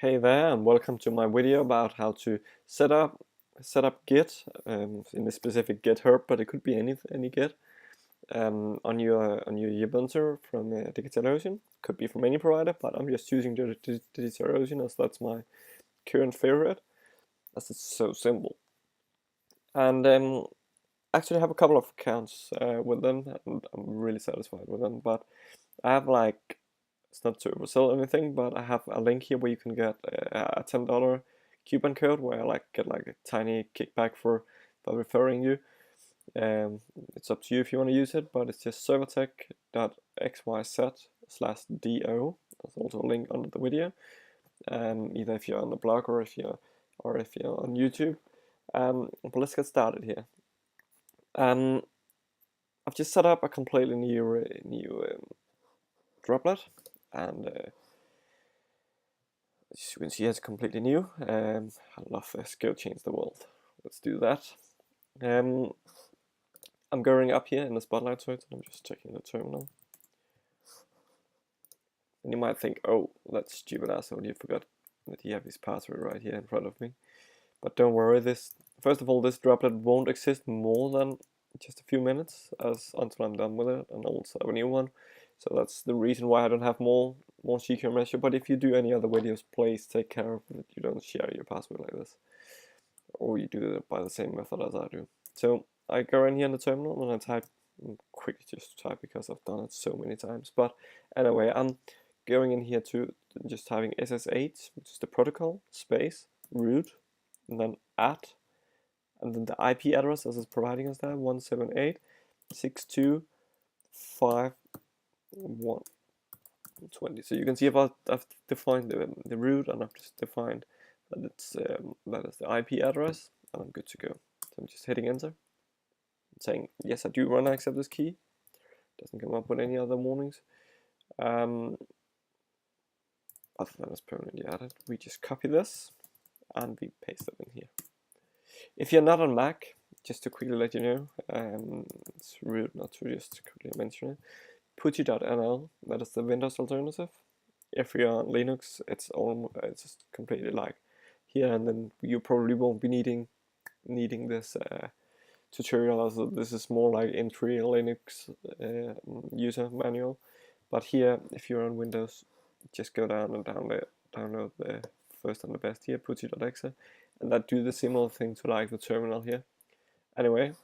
Hey there, and welcome to my video about how to set up Git in a specific GitHub, but it could be any Git on your Ubuntu from DigitalOcean. Could be from any provider, but I'm just choosing DigitalOcean as that's my current favorite, as it's so simple. And actually, I have a couple of accounts with them, and I'm really satisfied with them. But I have like, it's not to oversell anything, but I have a link here where you can get a $10 coupon code where I get like a tiny kickback for referring you. It's up to you if you want to use it, but it's just ServerTech.xyz/do. There's also a link under the video. Either if you're on the blog or if you're on YouTube. But let's get started here. I've just set up a completely new droplet, and as you can see, it's completely new. I love this. Go change the world. Let's do that. I'm going up here in the spotlight search, and I'm just checking the terminal. And you might think, oh, that's stupid asshole, you forgot that you have his password right here in front of me. But don't worry, first of all, this droplet won't exist more than just a few minutes until I'm done with it, and also have a new one. So that's the reason why I don't have more secure measure. But if you do any other videos, please take care of it. You don't share your password like this, or you do it by the same method as I do. So I go in here in the terminal and I type, quickly just type because I've done it so many times. But anyway, I'm going in here to just typing SSH, which is the protocol, space, root, and then @ and then the IP address as it's providing us there, 178.62.5.1.20. So you can see I've defined the root, and I've just defined that that is the IP address, and I'm good to go. So I'm just hitting enter, saying yes, I do want to accept this key. Doesn't come up with any other warnings. Other than it's permanently added, we just copy this and we paste it in here. If you're not on Mac, just to quickly let you know, it's rude not to just quickly mention it. Putty.nl, that is the Windows alternative. If you're on Linux, it's just completely like here, and then you probably won't be needing this tutorial, as this is more like entry Linux user manual. But here, if you're on Windows, just go down and download the first and the best here, Putty.xyz, and that do the similar thing to like the terminal here. Anyway,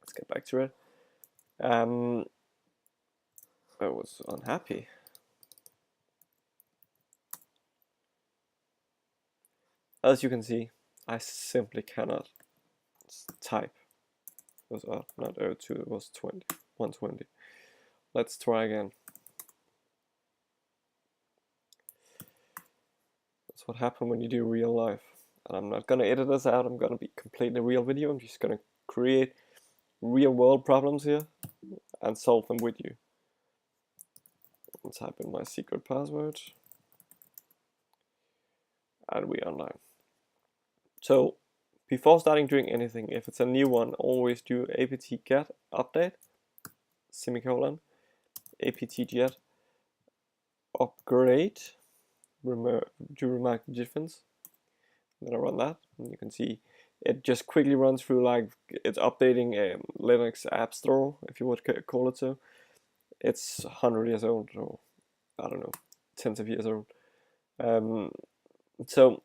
let's get back to it. I was unhappy. As you can see, I simply cannot type. It was not 02, it was 120. Let's try again. That's what happened when you do real life. And I'm not gonna edit this out, I'm gonna be completely real video. I'm just gonna create real world problems here and solve them with you. I'll type in my secret password, and we're online. So before starting doing anything, if it's a new one, always do apt-get update, semicolon, apt-get upgrade, to remark the difference. Then I run that, and you can see it just quickly runs through, like it's updating Linux App Store, if you would call it so. It's 100 years old, or I don't know, tens of years old. So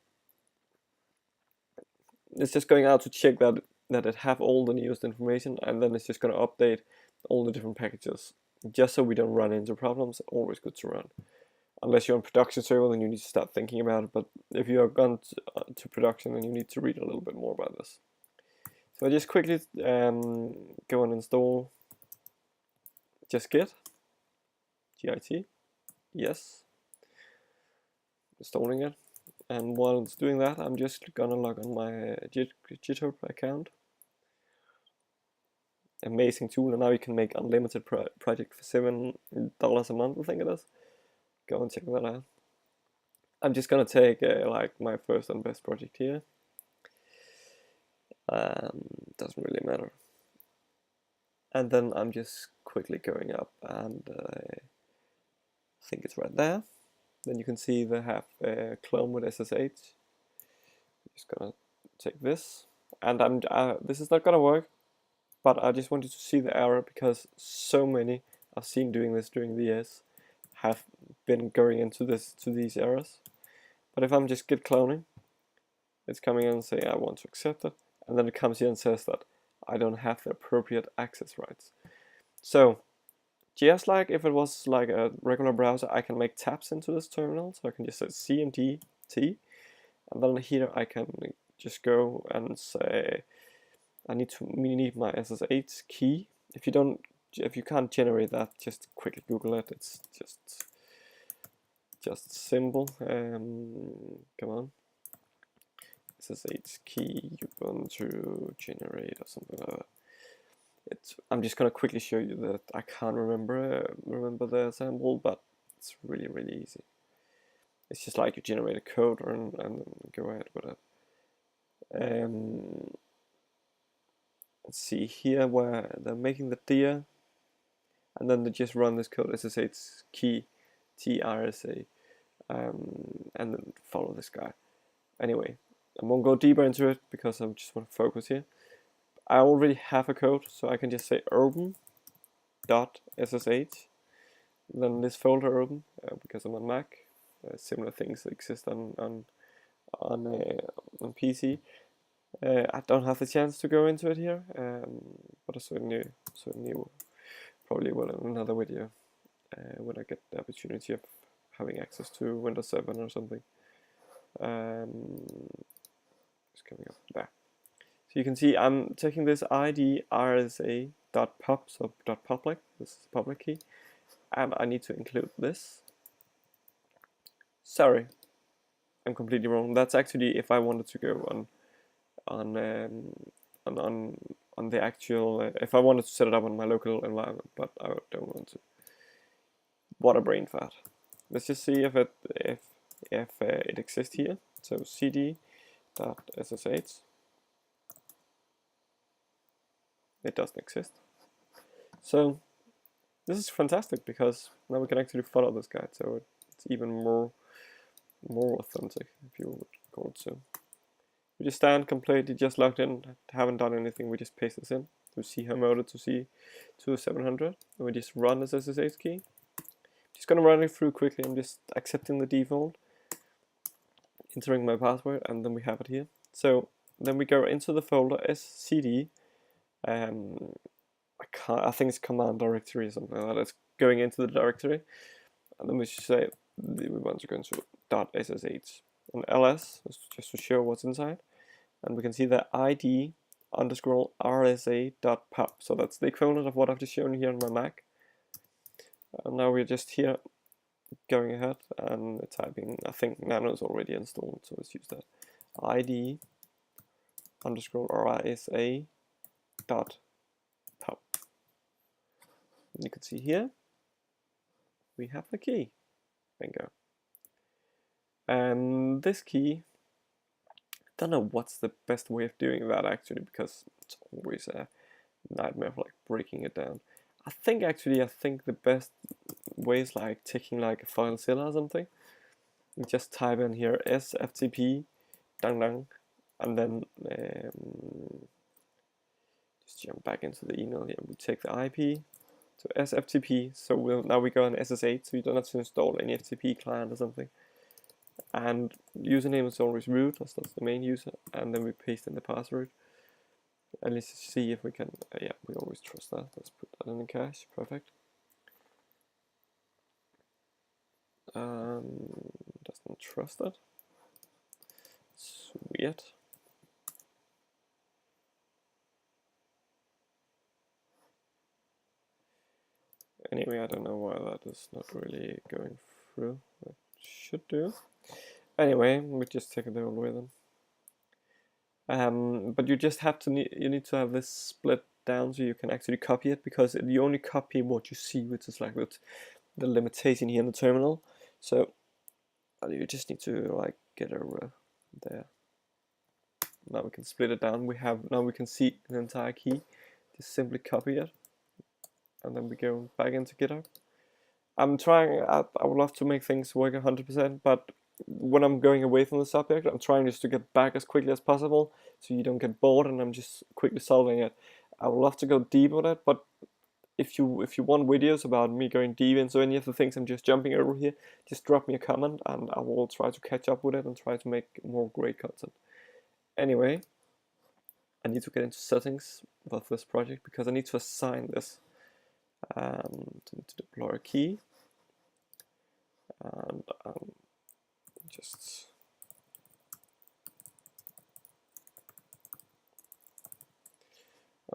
it's just going out to check that it have all the newest information, and then it's just going to update all the different packages, just so we don't run into problems. Always good to run. Unless you're on production server, then you need to start thinking about it. But if you have gone to production, then you need to read a little bit more about this. So I just quickly go and install just GIT, GIT, yes, installing it. And while it's doing that, I'm just gonna log on my GitHub account. Amazing tool, and now you can make unlimited project for $7 a month, I think it is. Go and check that out. I'm just gonna take like my first and best project here. Doesn't really matter. And then I'm just quickly going up, and I think it's right there. then you can see they have clone with SSH. I'm just gonna take this, and this is not gonna work, but I just wanted to see the error because so many I've seen doing this during the years have been going into these errors. But if I'm just git cloning, it's coming in and saying I want to accept it, and then it comes here and says that I don't have the appropriate access rights. So just like if it was like a regular browser, I can make tabs into this terminal, so I can just say cmd t, and then here I can just go and say I need my SSH key. If you can't generate that, just quickly Google it. It's just simple. Come on, SSH key Ubuntu generate or something like that. I'm just gonna quickly show you that I can't remember the sample, but it's really easy. It's just like you generate a code and go ahead with it. Let's see here where they're making the dir, and then they just run this code SSH key TRSA, and then follow this guy. Anyway, I won't go deeper into it because I just want to focus here. I already have a code, so I can just say open.ssh, then this folder open because I'm on Mac. Similar things exist on PC. I don't have the chance to go into it here, but I certainly probably will in another video when I get the opportunity of having access to Windows 7 or something. It's coming up there. So you can see I'm taking this ID rsa.pub, so .public, this is the public key, and I need to include this. Sorry, I'm completely wrong. That's actually if I wanted to go on the actual if I wanted to set it up on my local environment, but I don't want to. What a brain fart. Let's just see if it exists here. So cd.ssh. It doesn't exist. So this is fantastic because now we can actually follow this guide, so it's even more authentic, if you would call it so. We just stand completely just logged in, haven't done anything, we just paste this in to see how mode to see to 700, and we just run this SSH key. Just gonna run it through quickly. I'm just accepting the default, entering my password, and then we have it here. So then we go into the folder scd. I think it's command directory or something like that. It's going into the directory, and then we should say we want to go into .ssh and ls just to show what's inside, and we can see the id _rsa.pub. So that's the equivalent of what I've just shown here on my Mac. And now we're just here going ahead and typing. I think Nano is already installed, so let's use that. id _rsa.pub. You can see here we have the key. Bingo. And this key, I don't know what's the best way of doing that actually, because it's always a nightmare for like breaking it down. I think the best way is like taking like a FileZilla or something. You just type in here sftp and then just jump back into the email here. We take the IP to sftp, so now we go on SSH, so you don't have to install any FTP client or something. And username is always root, that's the main user, and then we paste in the password. And let's see if we can, yeah, we always trust that. Let's put that in the cache, perfect. Doesn't trust it. Sweet. Anyway, I don't know why that is not really going through. It should do. Anyway, we just take it the old way then. But you just have to need to have this split down so you can actually copy it, because you only copy what you see, which is like the limitation here in the terminal. So you just need to like get over there. Now we can split it down. Now we can see an entire key. Just simply copy it, and then we go back into GitHub, I'm trying. I would love to make things work 100%, but when I'm going away from the subject, I'm trying just to get back as quickly as possible, so you don't get bored, and I'm just quickly solving it. I would love to go deep on it, but if you want videos about me going deep into any of the things I'm just jumping over here, just drop me a comment, and I will try to catch up with it and try to make more great content. Anyway, I need to get into settings of this project because I need to assign this. I need to deploy a key, and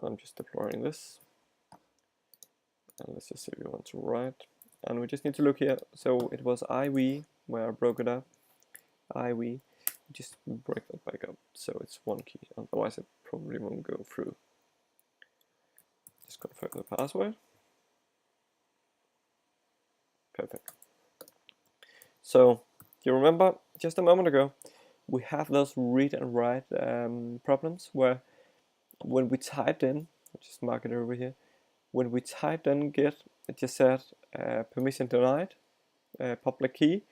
I'm just deploying this, and let's just say we want to write, and we just need to look here. So it was IV where I broke it up. IV, just break that back up so it's one key, otherwise it probably won't go through. Just confirm the password. Perfect. So you remember just a moment ago we have those read and write problems where when we typed in, I'll just mark it over here, when we typed in git, it just said permission denied, public key,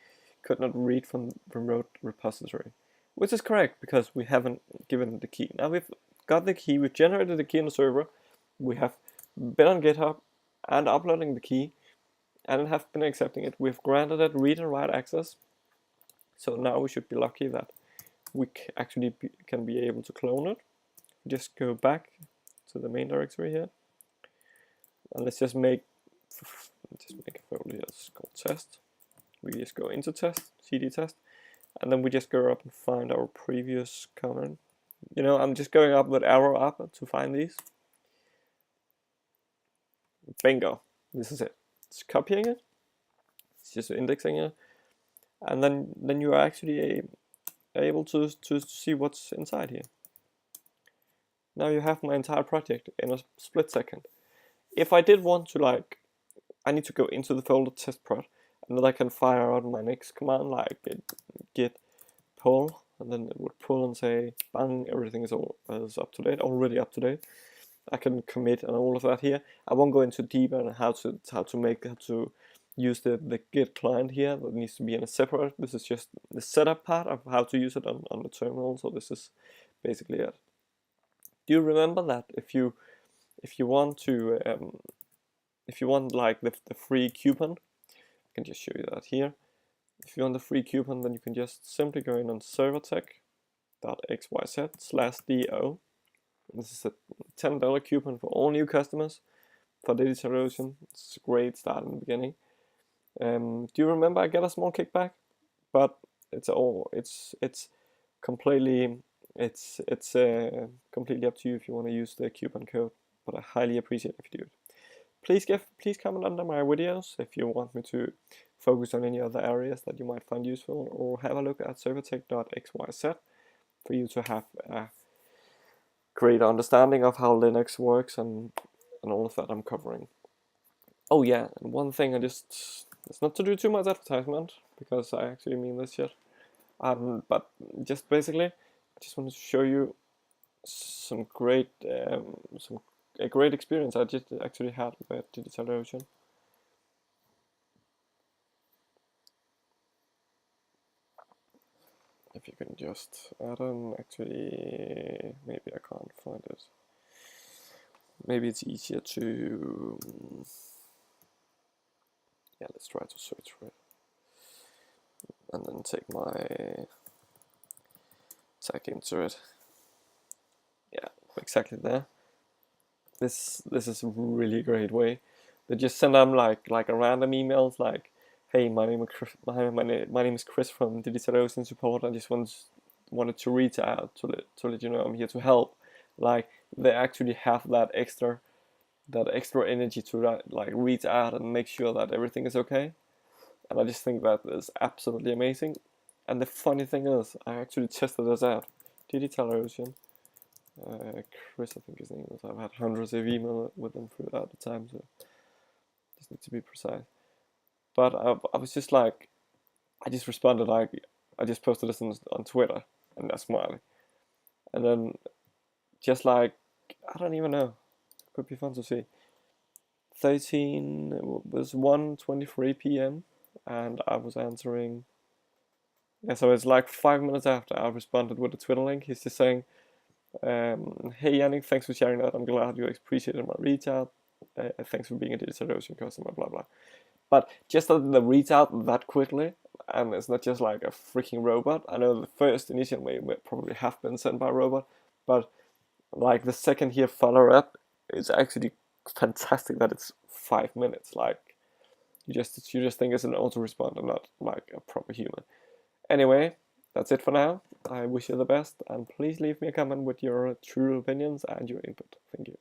could not read from remote repository, which is correct because we haven't given the key. Now we've got the key, we've generated the key on the server, we have been on GitHub and uploading the key, and have been accepting it. We've granted it read and write access, so now we should be lucky that we actually can be able to clone it. Just go back to the main directory here, and let's just make a folder here that's called test. We just go into test, cd test, and then we just go up and find our previous comment. You know, I'm just going up with arrow up to find these. Bingo, this is it. It's copying it, it's just indexing it, and then you are actually able to see what's inside here. Now you have my entire project in a split second. If I did want to, like, I need to go into the folder test prod, and then I can fire out my next command like git pull, and then it would pull and say bang, everything is up to date, already up to date. I can commit and all of that here. I won't go into deep on how to use the Git client here. That needs to be in a separate. This is just the setup part of how to use it on the terminal. So this is basically it. Do you remember that if you want to if you want like the free coupon, I can just show you that here. If you want the free coupon, then you can just simply go in on ServerTech.xyz/do. This is a $10 coupon for all new customers for DigitalOcean. It's a great start in the beginning. Do you remember I get a small kickback? But it's completely completely up to you if you want to use the coupon code. But I highly appreciate if you do it. Please comment under my videos if you want me to focus on any other areas that you might find useful, or have a look at ServerTech.xyz for you to have a great understanding of how Linux works and all of that I'm covering. Oh yeah, and one thing it's not to do too much advertisement, because I actually mean this shit. But just basically, I just wanted to show you some great a great experience I just actually had with DigitalOcean. If you can just add on, actually, maybe I can't find it. Maybe it's easier to, yeah, let's try to search for it. And then take my tag into it. Yeah, exactly there. This is a really great way. They just send them like a random emails like, hey, my name is Chris from DigitalOcean support. I just wanted to reach out to let you know I'm here to help. Like, they actually have that extra energy to like reach out and make sure that everything is okay. And I just think that is absolutely amazing. And the funny thing is, I actually tested this out. DigitalOcean. Chris, I think his name is. I've had hundreds of emails with them throughout the time, so just need to be precise. But I was just like, I just responded like, I just posted this on Twitter, and that's smiling. And then just like, I don't even know, could be fun to see. 13, it was 1:23 p.m. and I was answering. Yeah, so it's like 5 minutes after I responded with a Twitter link. He's just saying, hey Yannick, thanks for sharing that. I'm glad you appreciated my reach out. Thanks for being a DigitalOcean customer, blah blah. But just that the reach out that quickly, and it's not just like a freaking robot. I know the first initial way would probably have been sent by a robot, but like the second here follow up is actually fantastic that it's 5 minutes. Like you just think it's an autoresponder, not like a proper human. Anyway, that's it for now. I wish you the best, and please leave me a comment with your true opinions and your input. Thank you.